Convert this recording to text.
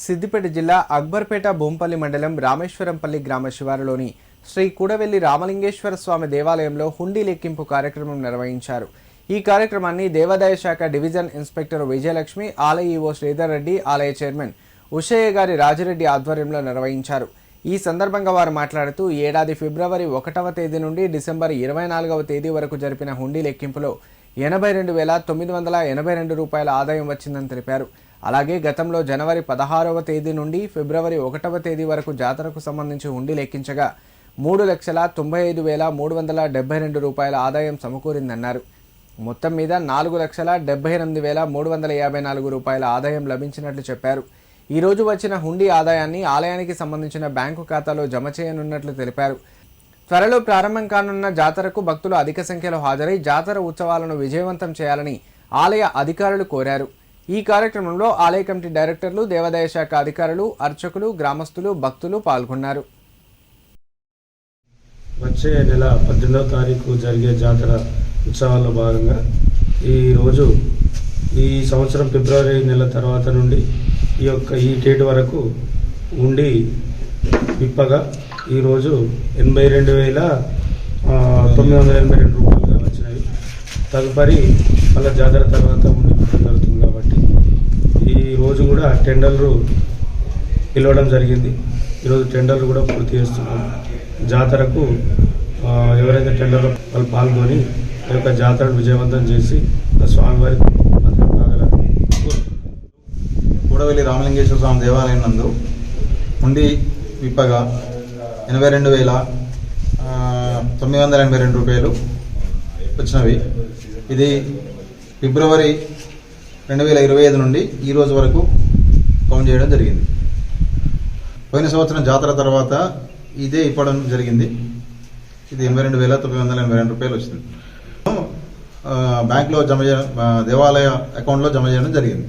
సిద్దిపేట జిల్లా అక్బర్పేట బొంపల్లి మండలం రామేశ్వరంపల్లి గ్రామ శివారులోని శ్రీ కూడవెల్లి రామలింగేశ్వర స్వామి దేవాలయంలో హుండీ లెక్కింపు కార్యక్రమం నిర్వహించారు. ఈ కార్యక్రమాన్ని దేవాదాయ శాఖ డివిజన్ ఇన్స్పెక్టర్ విజయలక్ష్మి, ఆలయ ఈవో శ్రీధర్ రెడ్డి, ఆలయ చైర్మన్ ఉషయ్య గారి రాజిరెడ్డి ఆధ్వర్యంలో నిర్వహించారు. ఈ సందర్భంగా వారు మాట్లాడుతూ ఈ ఏడాది ఫిబ్రవరి 1వ తేదీ నుండి డిసెంబర్ 24వ తేదీ వరకు జరిపిన హుండీ లెక్కింపులో 82,982 రూపాయల ఆదాయం వచ్చిందని తెలిపారు. అలాగే గతంలో జనవరి 16వ తేదీ నుండి ఫిబ్రవరి 1వ తేదీ వరకు జాతరకు సంబంధించి హుండీ లెక్కించగా 3,95,372 రూపాయల ఆదాయం సమకూరిందన్నారు. మొత్తం మీద 4,78,354 రూపాయల ఆదాయం లభించినట్లు చెప్పారు. ఈ రోజు వచ్చిన హుండీ ఆదాయాన్ని ఆలయానికి సంబంధించిన బ్యాంకు ఖాతాలో జమ చేయనున్నట్లు తెలిపారు. త్వరలో ప్రారంభం కానున్న జాతరకు భక్తులు అధిక సంఖ్యలో హాజరై జాతర ఉత్సవాలను విజయవంతం చేయాలని ఆలయ అధికారులు కోరారు. ఈ కార్యక్రమంలో ఆలయ కమిటీ డైరెక్టర్లు, దేవాదాయ శాఖ అధికారులు, అర్చకులు, గ్రామస్తులు, భక్తులు పాల్గొన్నారు. వచ్చే నెల 18వ తారీఖు జరిగే జాతర ఉత్సవాల్లో భాగంగా ఈ సంవత్సరం ఫిబ్రవరి నెల తర్వాత నుండి ఈ డేట్ వరకు ఉండి విప్పగా ఈరోజు 82,982 రూపాయలుగా వచ్చినవి. తదుపరి మళ్ళీ జాతర తర్వాత ఉండి జరుగుతుంది కాబట్టి ఈ రోజు కూడా టెండర్లు పిలవడం జరిగింది. ఈరోజు టెండర్లు కూడా పూర్తి చేస్తున్నాం. జాతరకు ఎవరైతే టెండర్లో వాళ్ళు పాల్గొని ఈ యొక్క జాతరను విజయవంతం చేసి స్వామివారికి కాగలరు. కూడవెల్లి రామలింగేశ్వర స్వామి దేవాలయం నందు హుండీ విప్పగా 82,982 రూపాయలు వచ్చినవి. ఇది ఫిబ్రవరి 2025 నుండి ఈ రోజు వరకు కౌంట్ చేయడం జరిగింది. పోయిన సంవత్సరం జాతర తర్వాత ఇదే ఇవ్వడం జరిగింది. ఇది 82,982 రూపాయలు వచ్చింది. బ్యాంకులో దేవాలయ అకౌంట్లో జమ చేయడం జరిగింది.